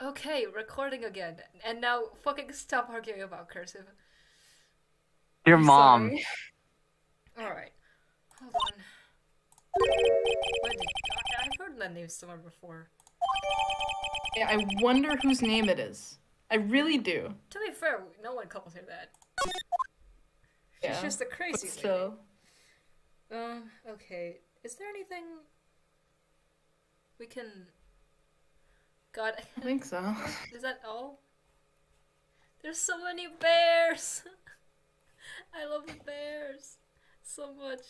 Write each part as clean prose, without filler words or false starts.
Okay, recording again. And now fucking stop arguing about cursive. Your I'm mom. sorry. Alright. Hold on. I've heard that name somewhere before. Yeah, I wonder whose name it is. I really do. To be fair, no one calls her that. Yeah, She's just a but crazy lady. still. Okay. Is there anything we can... God, I think so. is that all? There's so many bears! I love the bears so much.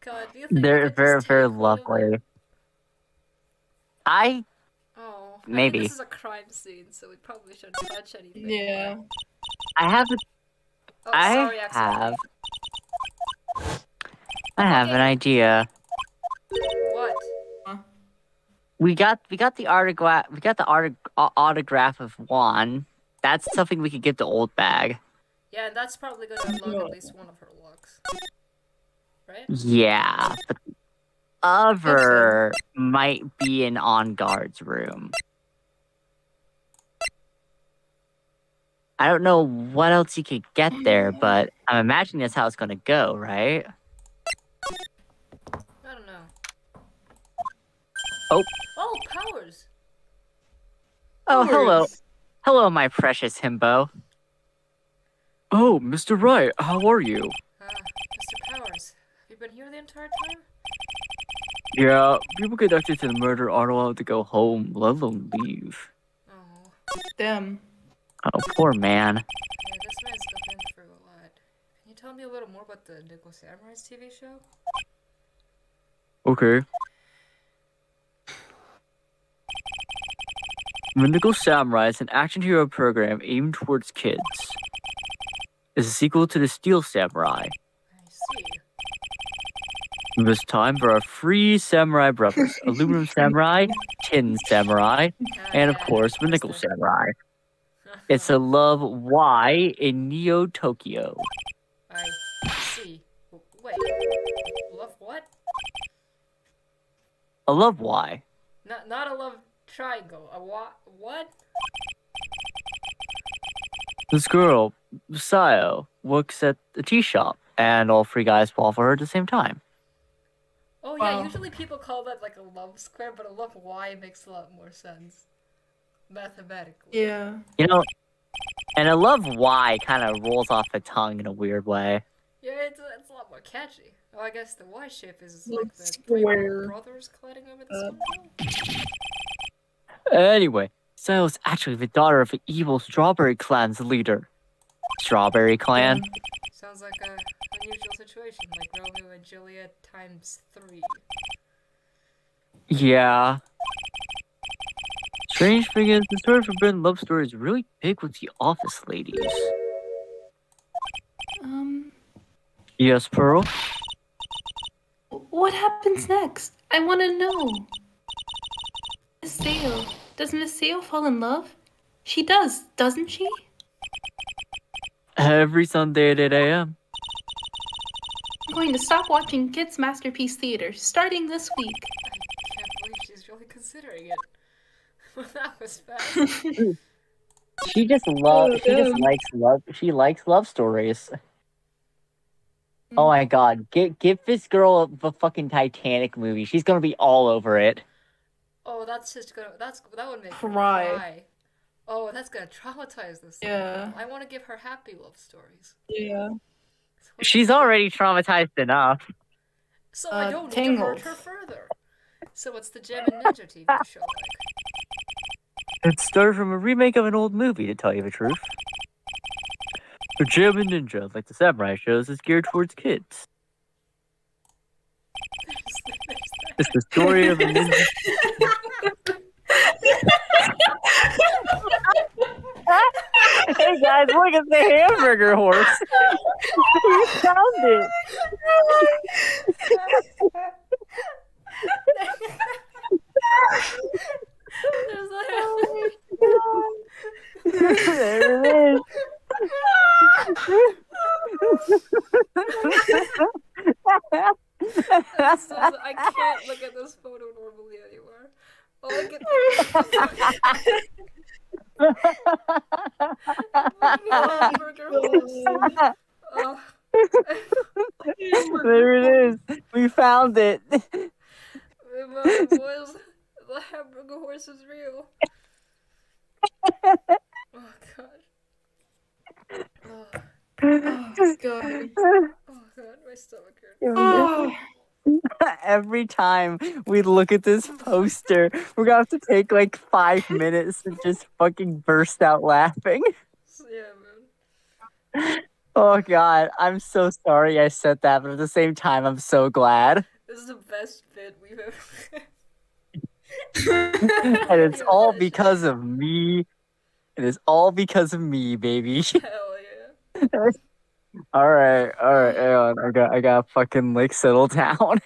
God, do you think They're I could very, just very take one of them? lovely. I Oh, I mean, maybe this is a crime scene, so we probably shouldn't touch anything. Yeah. I have Oh, I sorry, accidentally. an idea. What? We got the autograph of Juan. That's something we could give to Old Bag. Yeah, and that's probably gonna unlock at least one of her locks. Right? Yeah, but the other might be in On Guard's room. I don't know what else you could get there, but I'm imagining that's how it's gonna go, right? I don't know. Oh. Oh, powers! Oh, hello. Powers. Hello, my precious himbo. Oh, Mr. Wright, how are you? Mr. Powers, have you been here the entire time? Yeah, people connected to the murder aren't allowed to go home, let alone leave. Oh. Damn. Oh, poor man. Yeah, this man's got in for a lot. Can you tell me a little more about the Nickel Samurai's TV show? Okay. Mythical Samurai is an action hero program aimed towards kids. It's a sequel to the Steel Samurai. I see. This time there are three samurai brothers: Aluminum Samurai, Tin Samurai, and of course, the Nickel Samurai. It's a love Y in Neo Tokyo. I see. Wait. Love what? A love Y. Not a love triangle. A what? This girl, Sayo, works at the tea shop, and all three guys fall for her at the same time. Oh yeah, Wow. usually people call that like a love square, but a love Y makes a lot more sense. Mathematically. Yeah. You know, and a love Y kind of rolls off the tongue in a weird way. Yeah, it's a lot more catchy. Oh, I guess the Y shape is like Like the three square. brothers colliding over the sun. Anyway, Sayo's actually the daughter of the evil Strawberry Clan's leader. Strawberry Clan? Sounds like a unusual situation, like Romeo and Juliet times 3. Yeah. Strange thing is, the story of forbidden love story is really big with the office ladies. Yes, Pearl? What happens next? I want to know. Miss Sale. Does Miss Sale fall in love? She does, doesn't she? Every Sunday at 8 a.m. I'm going to stop watching Kids Masterpiece Theater starting this week. I can't believe she's really considering it. Well, that was fast. She just likes love stories. Oh my god, give this girl the fucking Titanic movie. She's gonna be all over it. Oh, that's just gonna. That would make her Cry. cry. Oh, that's gonna traumatize this. Yeah. I want to give her happy love stories. Yeah. She's already traumatized enough. So I don't need to Tangled. hurt her further. So what's the Gem and Ninja TV show like? It started from a remake of an old movie, to tell you the truth. The Gem and Ninja, like the samurai shows, is geared towards kids. It's the story of a ninja. Hey guys, look at the hamburger horse. We found it. There's like There it is. I can't look at this photo normally anymore. All I can Hamburger horse. Oh. There it is. We found it. The boys, the hamburger horse is real. Oh god. Oh, Oh god. oh god, my stomach hurts. Oh. Every time we look at this poster, we're gonna have to take like 5 minutes and just fucking burst out laughing. Yeah, man. Oh god, I'm so sorry I said that, but at the same time, I'm so glad. This is the best bit we've ever. And it's all because of me. It is all because of me, baby. Hell yeah. Alright, hang on. I gotta fucking like settle down.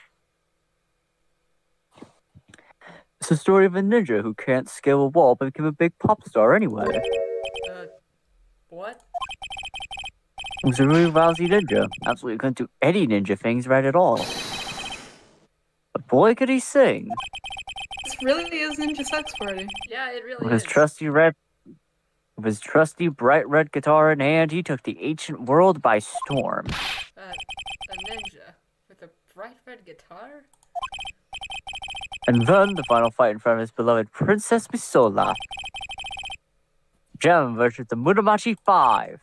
It's the story of a ninja who can't scale a wall but became a big pop star anyway. What? He was a really lousy ninja. Absolutely couldn't do any ninja things right at all. But boy could he sing. This really is Ninja Sex Party. Yeah, it really With is. With his trusty bright red guitar in hand, he took the ancient world by storm. A ninja with a bright red guitar? And then the final fight in front of his beloved Princess Misola. Gem versus the Muromachi 5.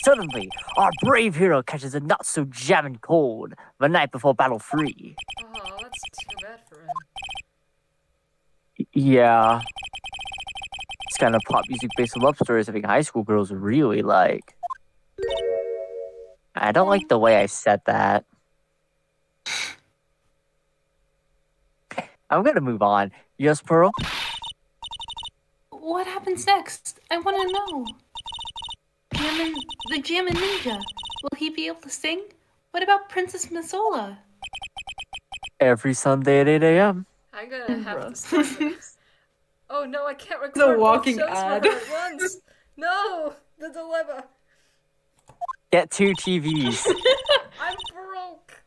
Suddenly, our brave hero catches a not-so-jamming cold the night before Battle 3. Oh, that's too bad for him. Yeah. It's kind of pop music-based love stories I think high school girls really like. I don't like the way I said that. I'm gonna move on. Yes, Pearl? What happens next? I want to know. The Jammin' Ninja. Will he be able to sing? What about Princess Misola? Every Sunday at 8 a.m. I'm gonna have to stop this. Oh no, I can't record The both walking shows ad. for her at once. No, the dilemma. Get 2 TVs. I'm broke.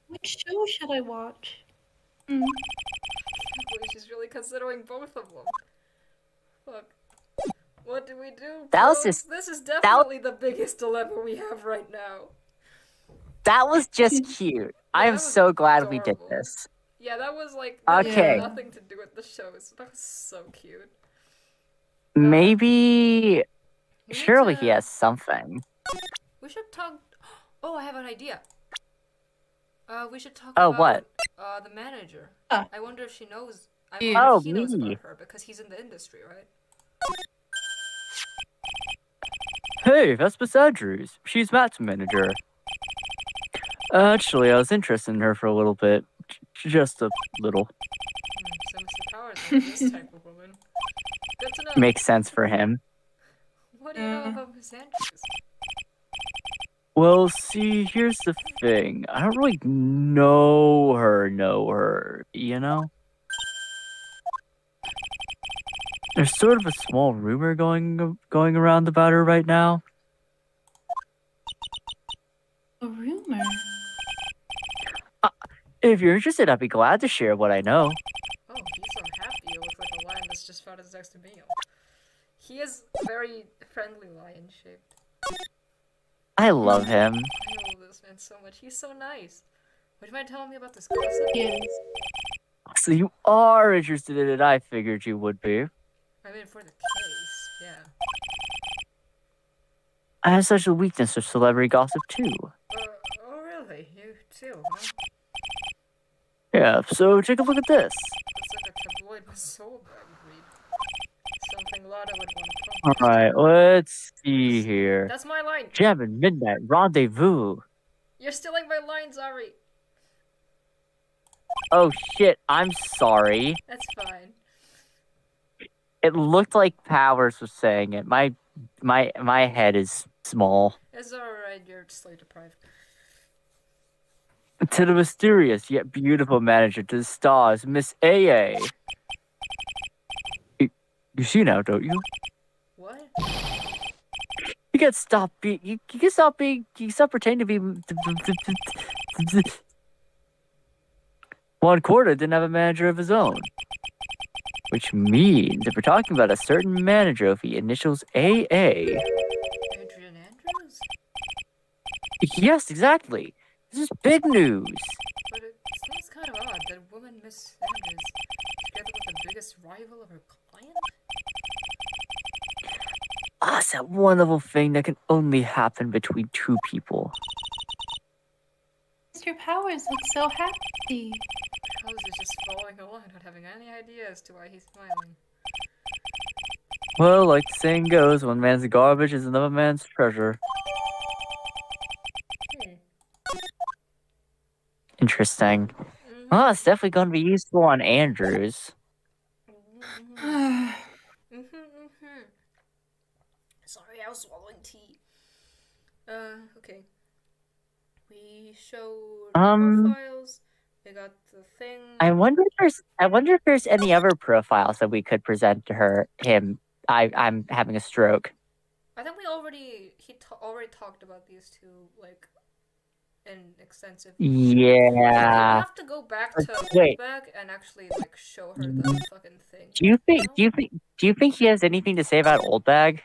Which show should I watch? Boy, she's really considering both of them. Fuck. What do we do? That was bros? just- This is definitely the biggest dilemma we have right now. That was just cute. I am that was so glad we did adorable. this. Yeah, that was like Okay. nothing to do with the shows. That was so cute. Maybe... We need Surely to- he has something. We should talk. Oh, I have an idea. We should talk Oh, about what? the manager. Ah. I wonder if she knows. I Yeah. wonder Oh, if he knows me. about her because he's in the industry, right? Hey, that's Miss Andrews. She's Matt's manager. Actually, I was interested in her for a little bit. Just a little. So Mr. Powers is this type of woman. Good to know. Makes sense for him. What do you know about Miss Andrews? Well, see, here's the thing. I don't really know her, you know? There's sort of a small rumor going around about her right now. A rumor? If you're interested, I'd be glad to share what I know. Oh, he's so happy. It looks like a lion that's just found his next meal. He is very friendly lion shaped. I love him. I love this man so much. He's so nice. Would you mind telling me about this gossip? Yes. So you are interested in it, I figured you would be. I mean, for the case, yeah. I have such a weakness for celebrity gossip too. Oh, really? You too, huh? Yeah, so take a look at this. It's like a tabloid soul that would read. Something Lada would want to publish. Alright, let's see here. That's my line! Jammin' Midnight Rendezvous. You're stealing my lines, Ari! Oh shit, I'm sorry. That's fine. It looked like Powers was saying it. My head is small. It's alright, you're sleep deprived. To the mysterious yet beautiful manager to the stars, Miss AA. You see now, don't you? What? You can stop being. You can stop being. You can stop pretending to be. One quarter didn't have a manager of his own. Which means if we're talking about a certain manager of the initials AA. Adrian Andrews? Yes, exactly. This is big news. But it seems kind of odd that woman Miss Andrews together with the biggest rival of her client? Ah, it's that wonderful thing that can only happen between two people. Mr. Powers looks so happy. Charles is just following along, not having any idea as to why he's smiling. Well, like the saying goes, one man's garbage is another man's treasure. Interesting. Well, it's definitely going to be useful on Andrews. Sorry, I was swallowing tea. Okay. We showed profiles. We got the thing. I wonder if there's any other profiles that we could present to him. I'm having a stroke. I think already talked about these two like in extensive. Yeah. We have to go back to Oldbag and actually like show her the fucking thing. Do you think he has anything to say about Oldbag?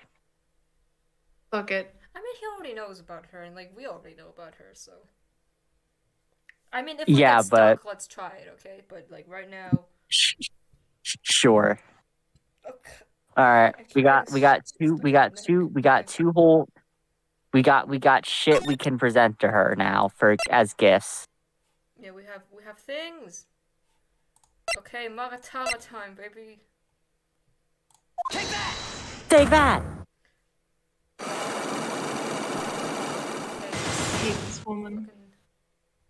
Fuck it. I mean, he already knows about her, and like we already know about her, so. I mean, if we get stuck, let's try it, okay? But like right now. Sure. Okay. All right, we got shit we can present to her now as gifts. Yeah, we have things. Okay, Magatama time, baby. Take that! Take that! I hate this woman.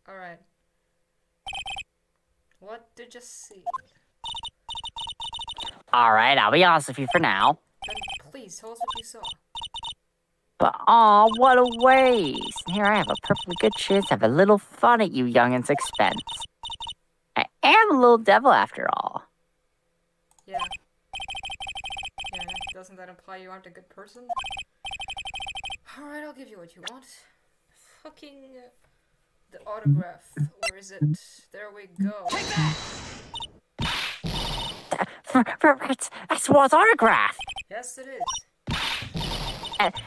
Alright. What did you see? Alright, I'll be honest with you for now. Then please, tell us what you saw. But aw, what a waste! Here I have a perfectly good chance to have a little fun at you youngins' expense. I am a little devil after all. Yeah. Yeah, doesn't that imply you aren't a good person? Alright, I'll give you what you want. Fucking... the autograph. Or is it... There we go. Take that! That's Walt's autograph! Yes, it is.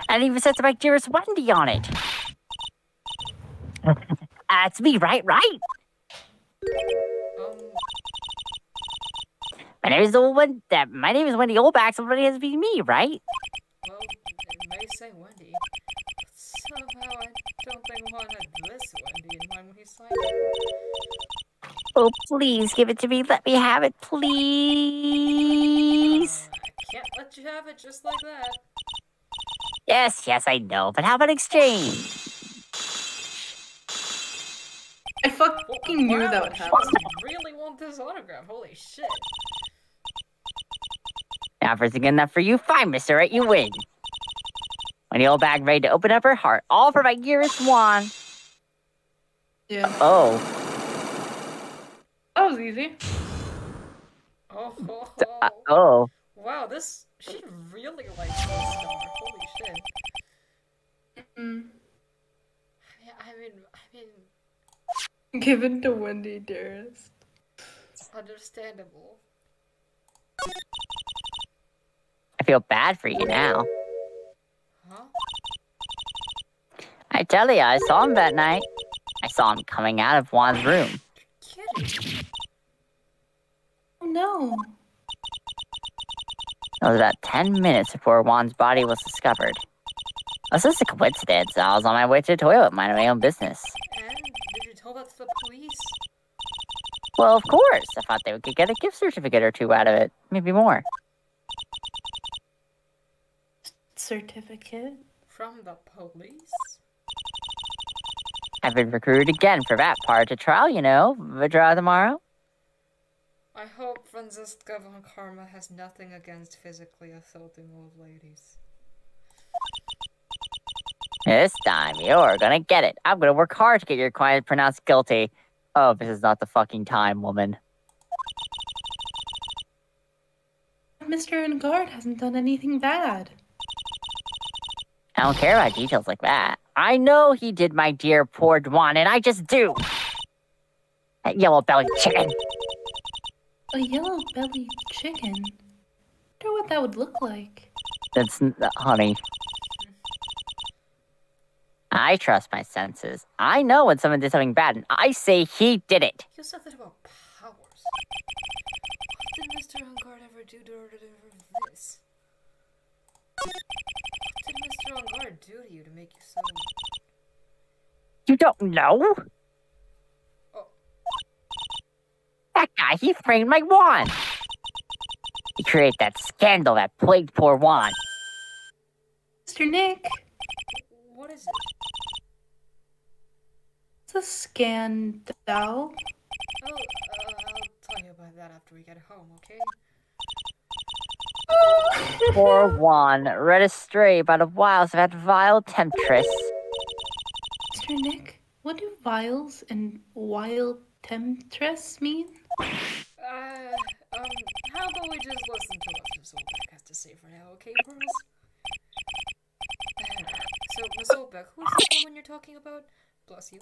And even says my dearest Wendy on it. It's me, right? My name is Wendy Oldback, so it has to be me, right? Well, it may say Wendy. But somehow I don't think Juan had this Wendy in mind when he signed it. Oh, please give it to me. Let me have it, please. I can't let you have it just like that. Yes, I know. But how about exchange? I fucking knew that would happen. I really want this autograph. Holy shit. Now, for thinking that for you, fine, Mr. Right, you win. When the old bag ready to open up her heart, all for my dearest Juan. Yeah. Oh. That was easy. Oh. Wow, she really likes this star. Holy shit. Mm. I mean... Give it to Wendy, dearest. Understandable. I feel bad for you now. Huh? I tell you, I saw him that night. I saw him coming out of Juan's room. You're kidding. Oh no. It was about 10 minutes before Juan's body was discovered. It was just a coincidence. I was on my way to the toilet, minding my own business. And? Did you tell that to the police? Well, of course. I thought they could get a gift certificate or two out of it. Maybe more. Certificate? From the police? I've been recruited again for that part to trial, you know. Withdraw tomorrow. I hope Franziska von Karma has nothing against physically assaulting old ladies. This time, you're gonna get it. I'm gonna work hard to get your client pronounced guilty. Oh, this is not the fucking time, woman. Mr. Engard hasn't done anything bad. I don't care about details like that. I know he did my dear poor Juan, and I just do. That yellow-bellied chicken. A yellow-bellied chicken? I wonder what that would look like. Honey. I trust my senses. I know when someone did something bad, and I say he did it. You said that about powers. What did Mr. Ungard ever do to this? What did Mr. Ungard do to you to make you so... You don't know? Oh. That guy, he framed my wand. He created that scandal that plagued poor Juan. Mr. Nick, What is it? it's a scandal. Oh, I'll tell you about that after we get home, okay? Poor Juan, led astray by the wiles of that vile temptress. Mr. Nick, what do vials and wild temptress mean? How about we just listen to what Miss Olbeck has to say for now, okay, Pearls? So, Miss Olbeck, who's the woman you're talking about? Bless you.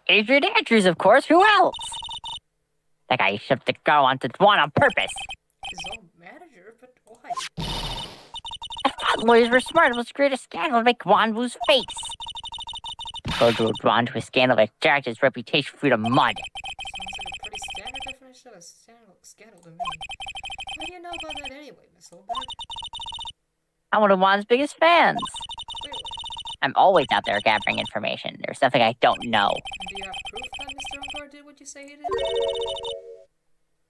Adrian Andrews, of course. Who else? That guy shoved the girl onto Juan on purpose. His own manager? But why? I thought lawyers were smart. It was to create a scandal to make Juan lose face. Go to Juan to a scandal that dragged his reputation through the mud. Sounds like a pretty standard definition of a scandal to me. How do you know about that anyway, Miss Olbeck? I'm one of Juan's biggest fans. Clearly. I'm always out there gathering information. There's something I don't know. And do you have proof that Mr. Ungard did what you say he did?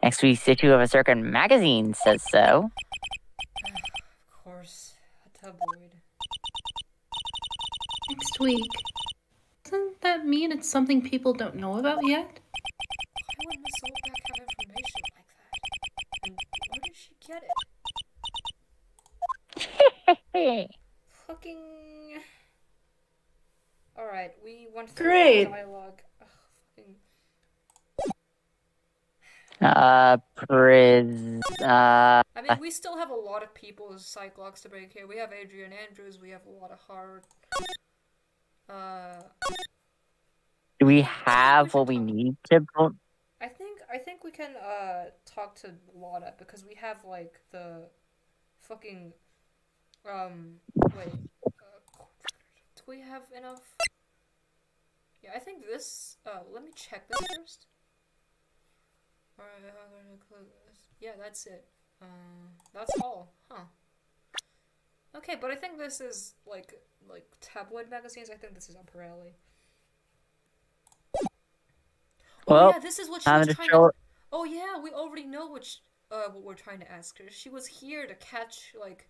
Next week's issue of a certain magazine says so. Of course. A tabloid. Next week. Doesn't that mean it's something people don't know about yet? Why would Miss Olbeck have information like that? And where did she get it? Fucking... Alright, we went through Great. the dialogue. Ugh, fucking... I mean, we still have a lot of people as psychlocks to break here. We have Adrian Andrews, we have a lot of hard... Do we have what we need to vote? I think we can, talk to Lotta, because we have, like, the fucking... wait. Do we have enough? Yeah, I think this, let me check this first. Alright, I'm gonna close this. Yeah, that's it. That's all. Huh. Okay, but I think this is, like tabloid magazines. I think this is on Pirelli. Well, oh yeah, this is what she was trying to... Oh yeah, we already know what we're trying to ask her. She was here to catch, like...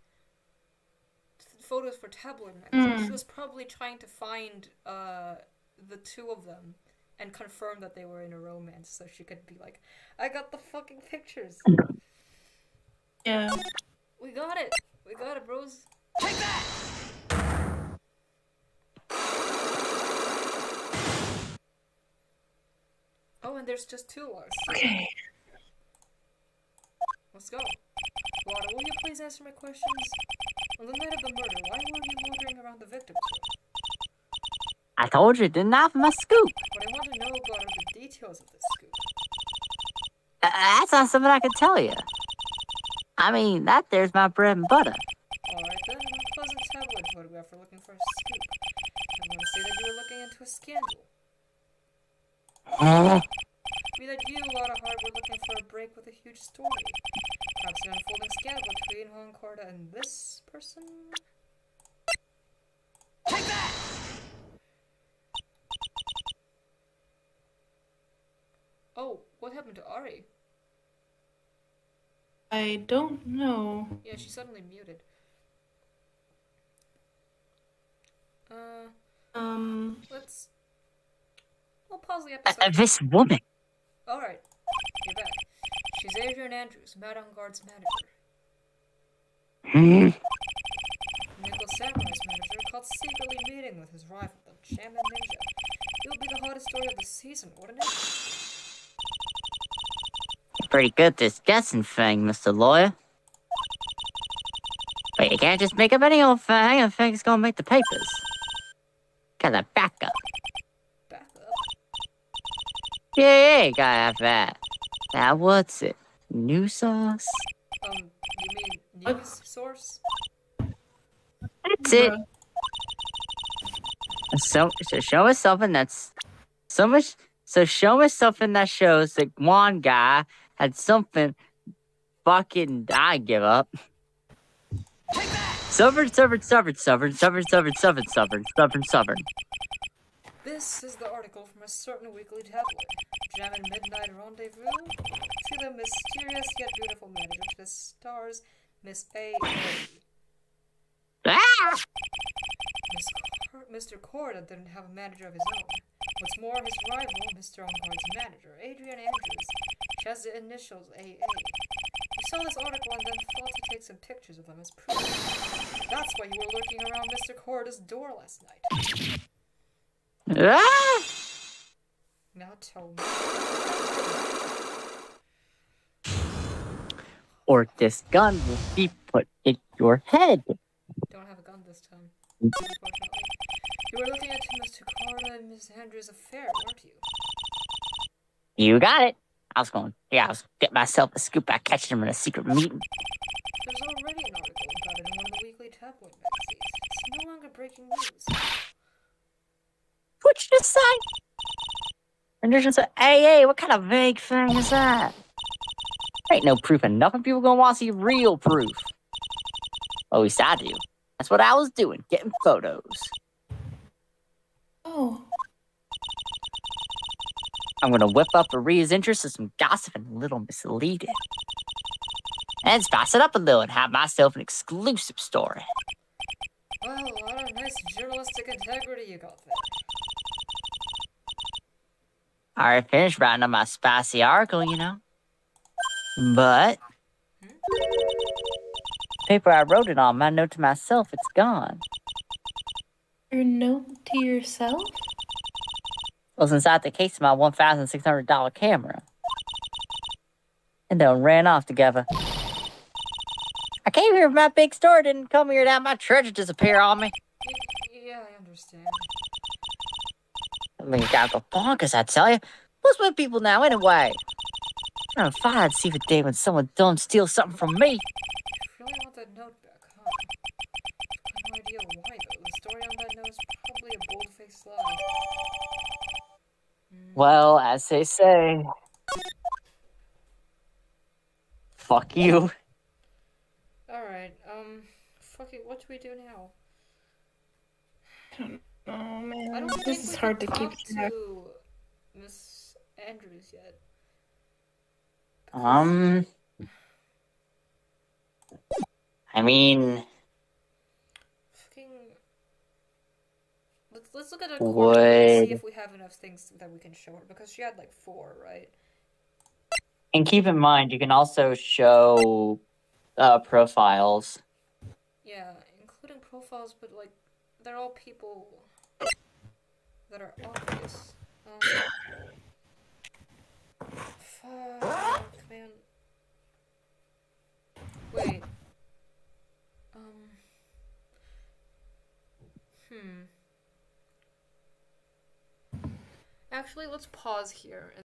photos for tabloid magazines. She was probably trying to find the two of them and confirm that they were in a romance, so she could be like, I got the fucking pictures. Yeah. We got it, bros. Take that! Oh, and there's just two Lars. Okay. Let's go. Lotta, will you please answer my questions? On the night of the murder, why were you wandering around the victim's room? I told you, didn't I have my scoop? But I want to know about the details of this scoop. That's not something I can tell you. I mean, that there's my bread and butter. Alright then, an unpleasant tabloid photographer looking for a scoop. I'm going to say that you were looking into a scandal. Be that you, Lotta Hart, were looking for a break with a huge story. Perhaps an unfolding scandal between Hong Carter and this person? Take that! Oh, what happened to Ari? I don't know. Yeah, she suddenly muted. Let's... We'll pause the episode. This woman. Alright, you're back. She's Adrian Andrews, Madame Guard's manager. Nickel Samurai's manager caught secretly meeting with his rival, the Shaman Ninja. It would be the hottest story of the season, wouldn't it? Pretty good this guessing thing, Mr. Lawyer. But you can't just make up any old thing and think it's gonna make the papers. Gotta back up. Back up. Yeah, gotta have that. That what's it? New sauce? You mean news source? That's it. Bruh. So show us something that's so much. So show us something that shows that one guy had something. Fucking, I give up. Stubborn. This is the article from a certain weekly tabloid. Jam and Midnight Rendezvous? To the mysterious yet beautiful manager to the stars, Miss A.A. Ah! Mr. Corda didn't have a manager of his own. What's more, his rival, Mr. Enguarde's manager, Adrian Andrews, she has the initials AA. You saw this article and then thought to take some pictures of them as proof. That's why you were lurking around Mr. Corda's door last night. Ah! Now tell me. Or this gun will be put in your head. Don't have a gun this time, unfortunately. You were looking into Mr. Corda and Miss Andrews' affair, weren't you? You got it. I was get myself a scoop by catching him in a secret meeting. There's already an article about it in one of the weekly tabloid magazines. It's no longer breaking news. What'd you just say? And there's just hey, what kind of vague thing is that? Ain't no proof of nothing. People gonna want to see real proof. At least I do. That's what I was doing, getting photos. Oh. I'm gonna whip up Aria's interest in some gossip and a little misleading. And spice it up a little and have myself an exclusive story. Well, a lot of nice journalistic integrity you got there. I already finished writing up my spicy article, you know. But paper I wrote it on, my note to myself, it's gone. Your note to yourself? It was inside the case of my $1,600 camera. And then ran off together. I came here for my big store, didn't come here to have my treasure disappear on me. Yeah, I understand. I mean, you gotta go bonkers, I tell you. What's with people now, anyway? I'm fine, I'd see the day when someone dumb steals something from me. You really want that note back, huh? I have no idea why, though. The story on that note is probably a bold-faced lie. Well, as they say, fuck you. Alright, fuck it, what do we do now? Oh man, I don't think this is we hard can to keep talk track. to Miss Andrews yet. I mean, Fucking... Let's look at a quarter and see if we have enough things that we can show her, because she had like 4, right? and keep in mind, you can also show profiles. Yeah, including profiles, but like, they're all people that are obvious. Fuck, man. Wait. Actually, let's pause here and